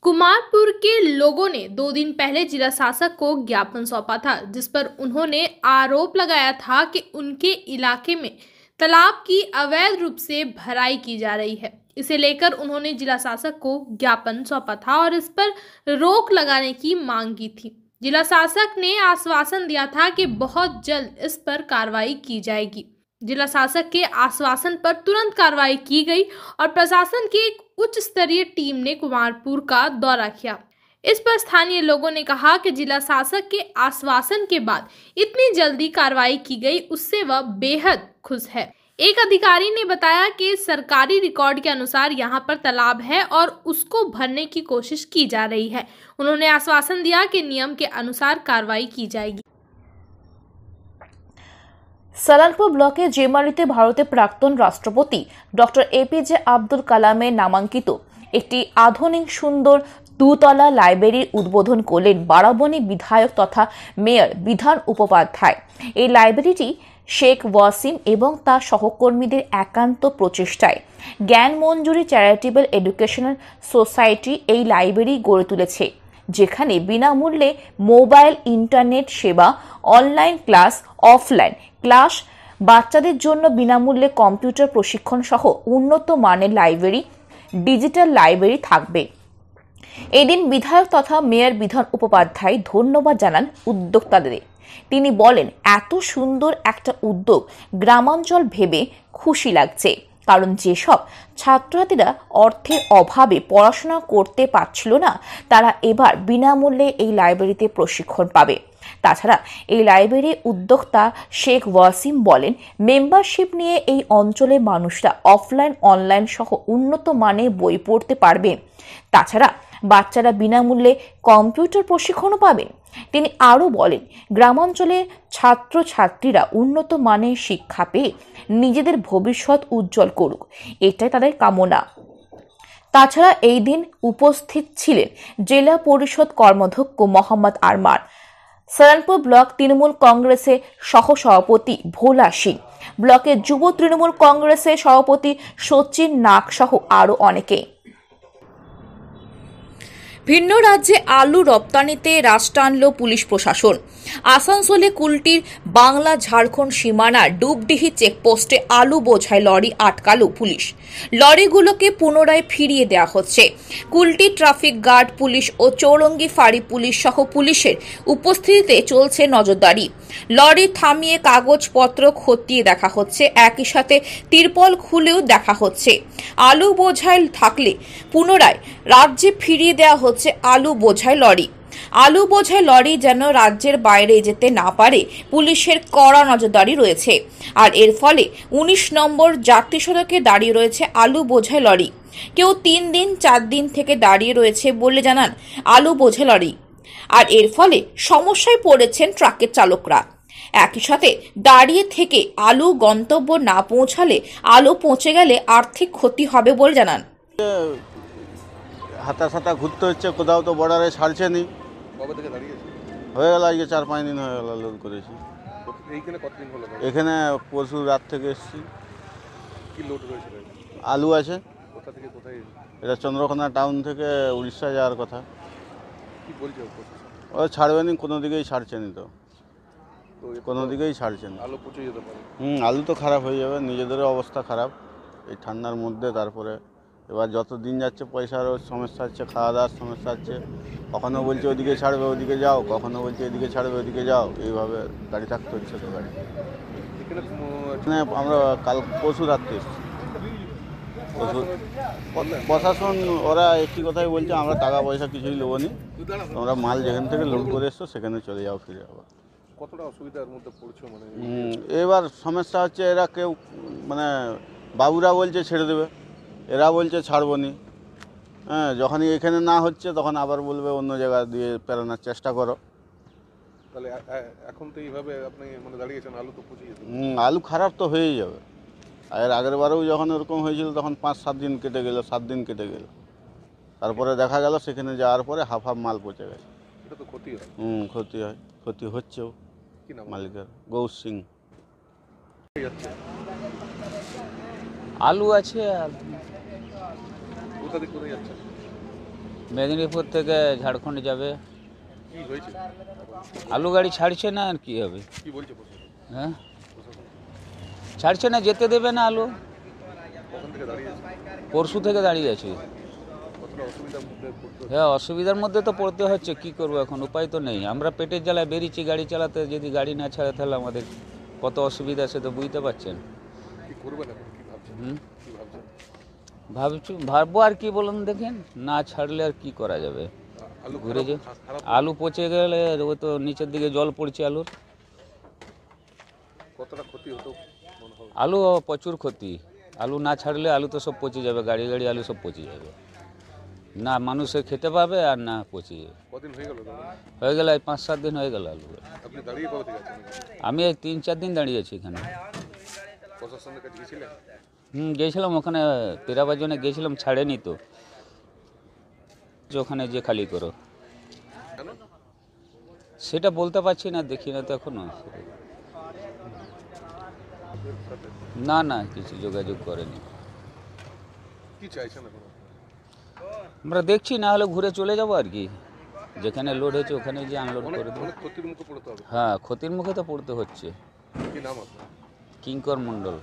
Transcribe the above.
कुमारपुर के लोगों ने 2 दिन पहले जिला शासक को ज्ञापन सौंपा था, जिस पर उन्होंने आरोप लगाया था कि उनके इलाके में तालाब की अवैध रूप से भराई की जा रही है। इसे लेकर उन्होंने जिला शासक को ज्ञापन सौंपा था और इस पर रोक लगाने की मांग की थी। जिला शासक ने आश्वासन दिया था कि बहुत जल्द इस पर कार्रवाई की जाएगी। जिला शासक के आश्वासन पर तुरंत कार्रवाई की गई और प्रशासन की एक उच्च स्तरीय टीम ने कुमारपुर का दौरा किया। इस पर स्थानीय लोगों ने कहा कि जिला शासक के आश्वासन के बाद इतनी जल्दी कार्रवाई की गई, उससे वह बेहद खुश है। एक अधिकारी ने बताया कि सरकारी रिकॉर्ड के अनुसार यहां पर तालाब है और उसको भरने की कोशिश की जा रही है। उन्होंने आश्वासन दिया कि नियम के अनुसार कार्रवाई की जाएगी। সালানপুর ব্লকে যে বাড়িতে ভারতের প্রাক্তন রাষ্ট্রপতি ডক্টর এপিজে আব্দুল কালামের নামাঙ্কিত একটি আধুনিক সুন্দর দুতলা লাইব্রেরির উদ্বোধন করলেন বারাবণী বিধায়ক তথা মেয়র বিধান উপাধ্যায়। এই লাইব্রেরিটি শেখ ওয়াসিম এবং তার সহকর্মীদের একান্ত প্রচেষ্টায় জ্ঞান মঞ্জুরি চ্যারিটেবল এডুকেশনাল সোসাইটি এই লাইব্রেরি গড়ে তুলেছে, যেখানে বিনামূল্যে মোবাইল ইন্টারনেট সেবা, অনলাইন ক্লাস, অফলাইন ক্লাস, বাচ্চাদের জন্য বিনামূল্যে কম্পিউটার প্রশিক্ষণ সহ উন্নত মানের লাইব্রেরি, ডিজিটাল লাইব্রেরি থাকবে। এদিন বিধায়ক তথা মেয়র বিধান উপাধ্যায় ধন্যবাদ জানান উদ্যোক্তাদের। তিনি বলেন, এত সুন্দর একটা উদ্যোগ গ্রামাঞ্চল ভেবে খুশি লাগছে, কারণ যেসব ছাত্রছাত্রীরা অর্থের অভাবে পড়াশোনা করতে পারছিল না, তারা এবার বিনামূল্যে এই লাইব্রেরিতে প্রশিক্ষণ পাবে। তাছাড়া এই লাইব্রেরির উদ্যোক্তা শেখ ওয়াসিম বলেন, মেম্বারশিপ নিয়ে এই অঞ্চলের মানুষরা অফলাইন অনলাইন সহ উন্নত মানের বই পড়তে পারবে। তাছাড়া বাচ্চারা বিনামূল্যে কম্পিউটার প্রশিক্ষণও পাবেন। তিনি আরও বলেন, গ্রামাঞ্চলের ছাত্রছাত্রীরা উন্নত মানের শিক্ষা পেয়ে নিজেদের ভবিষ্যৎ উজ্জ্বল করুক, এটাই তাদের কামনা। তাছাড়া এই দিন উপস্থিত ছিলেন জেলা পরিষদ কর্মাধ্যক্ষ মোহাম্মদ আরমান, সালানপুর ব্লক তৃণমূল কংগ্রেসের সহসভাপতি ভোলা সিং, ব্লকের যুব তৃণমূল কংগ্রেসের সভাপতি সচিন নাগ সহ আরও অনেকে। ভিন্ন রাজ্যে আলু রপ্তানিতে রাশ টানল পুলিশ প্রশাসন। আসানসোলে কুলটির বাংলা ঝাড়খণ্ড সীমানার ডুবডিহি চেকপোস্টে আলু বোঝাই লরি আটকালো পুলিশ। লরিগুলোকে পুনরায় ফিরিয়ে দেওয়া হচ্ছে। কুলটি ট্রাফিক গার্ড পুলিশ ও চৌরঙ্গি ফাঁড়ি পুলিশ সহ পুলিশের উপস্থিতিতে চলছে নজরদারি। লরি থামিয়ে কাগজপত্র খতিয়ে দেখা হচ্ছে, একই সাথে তিরপল খুলেও দেখা হচ্ছে। আলু বোঝাই থাকলে পুনরায় রাজ্যে ফিরিয়ে দেওয়া হচ্ছে আলু বোঝাই লরি। আলু বোঝাই লরি যেন রাজ্যের বাইরে যেতে না পারে, পুলিশের কড়া নজরদারি রয়েছে। আর এর ফলে 19 নম্বর জাতীয় সড়কে দাঁড়িয়ে রয়েছে আলু বোঝাই লরি। কেউ 3 দিন 4 দিন থেকে দাঁড়িয়ে রয়েছে বলে জানান আলু বোঝাই লরি। আর এর ফলে সমস্যায় পড়েছেন ট্রাকের চালকরা। একই সাথে দাঁড়িয়ে থেকে আলু গন্তব্য না পৌঁছালে, আলু পৌঁছে গেলে আর্থিক ক্ষতি হবে বলে জানান। হাতা ঘুরতে হচ্ছে, কোথাও তো বর্ডারে ছাড়ছে নি। হয়ে গেল আজকে 4-5 দিন হয়ে গেল লোড করেছি। এখানে পরশু রাত থেকে এসেছি। আলু আছে। এটা চন্দ্রকোনা টাউন থেকে উড়িষ্যা যাওয়ার কথা। ও ছাড়বে নি, কোনো দিকেই ছাড়ছে নি, তো কোনো দিকেই ছাড়ছে না। আলু তো খারাপ হয়ে যাবে, নিজেদেরও অবস্থা খারাপ এই ঠান্ডার মধ্যে। তারপরে এবার যত দিন যাচ্ছে পয়সারও সমস্যা হচ্ছে, খাওয়া দাওয়ার সমস্যা হচ্ছে। কখনো বলছে ওদিকে ছাড়বে ওদিকে যাও, কখনো বলছে এদিকে ছাড়বে ওদিকে যাও, এইভাবে গাড়ি থাকতে হচ্ছে। তো গাড়ি এখানে আমরা পরশু রাত্রে এসেছি। প্রশাসন ওরা একটি কথাই বলছে, আমরা টাকা পয়সা কিছুই নেবো নি, তোমরা মাল যেখান থেকে লোড করে এসছো সেখানে চলে যাও, ফিরে আবার। কতটা অসুবিধার মধ্যে পড়ছো? এবার সমস্যা হচ্ছে, এরা কেউ বাবুরা বলছে ছেড়ে দেবে, এরা বলছে ছাড়বো নি। হ্যাঁ, যখনই এখানে না হচ্ছে তখন আবার বলবে অন্য জায়গা দিয়ে পেরানোর চেষ্টা করো। তাহলে এখন তো এইভাবে আপনি দাঁড়িয়েছেন, আলু তো পচে যেত। আলু খারাপ তো হয়েই যাবে। আর আগের বারেও যখন ওরকম হয়েছিল তখন 5-7 দিন কেটে গেল, 7 দিন কেটে গেল। তারপরে দেখা গেল সেখানে যাওয়ার পরে হাফ মাল পচে গেছে। এটা তো ক্ষতি হয়। ক্ষতি হয়, ক্ষতি হচ্ছেও। মালিকের গৌর সিং। আলু আছে আর কোথা থেকে কোথায় যাচ্ছে? মেদিনীপুর থেকে ঝাড়খণ্ড যাবে। কি হয়েছে? আলু গাড়ি ছাড়ছে না, আর কি হবে? কি বলছে প্রশাসন? হ্যাঁ, ছাড়ছে না, যেতে দেবে না আলু। কখন থেকে দাঁড়িয়ে আছে? পরশু থেকে দাঁড়িয়ে আছে। কতটা অসুবিধার মধ্যে পড়তে হচ্ছে? হ্যাঁ, অসুবিধার মধ্যে তো পড়তে হচ্ছে, কি করবো এখন, উপায় তো নেই। আমরা পেটের জ্বালায় বেরিয়েছি গাড়ি চালাতে, যদি গাড়ি না ছাড়ে তাহলে আমাদের কত অসুবিধা সে তো বুঝতে পারছেন। কি করবেন এখন? কি ভাবছেন? হুম, কি ভাবছেন? ভাববো আর কি বলুন, দেখেন না ছাড়লে আর কি করা যাবে। আলু ঘুরে যে খারাপ আলু পচে গেলে ও তো নিচের দিকে জল পড়ছে আলুর। কতটা ক্ষতি হতো মনে হয়? আলু প্রচুর ক্ষতি। আলু না ছাড়লে আলু তো সব পচে যাবে, গাড়ি গাড়ি আলু সব পচে যাবে, না মানুষে খেতে পাবে আর না পচে যাবে। কদিন হয়ে গেল দাদা? হয়ে গেল 5-7 দিন হয়ে গেল আলু। আপনি দাঁড়িয়ে কবে থেকে আছেন? আমি এই 3-4 দিন দাঁড়িয়ে আছি এখানে। প্রশাসনের কাছে গিয়েছিলেন? গিয়েছিলাম ওখানে, পেরাবার জন্য গিয়েছিলাম, ছাড়েনি তো, যে ওখানে যে খালি করো। কেন? সেটা বলতে পারছি না, দেখি না তো এখনো। না না, কিছু যোগাযোগ করেনি। কি চাইছেন এখন? আমরা দেখছি, না হলে ঘুরে চলে যাবো আর কি, যেখানে লোড হয়েছে ওখানে যে আনলোড অনেক করে দেবো। অনেক ক্ষতির মুখে পড়তে হবে। হ্যাঁ, ক্ষতির মুখে তো পড়তে হচ্ছে। কি নাম আপনার? কিঙ্কর মণ্ডল।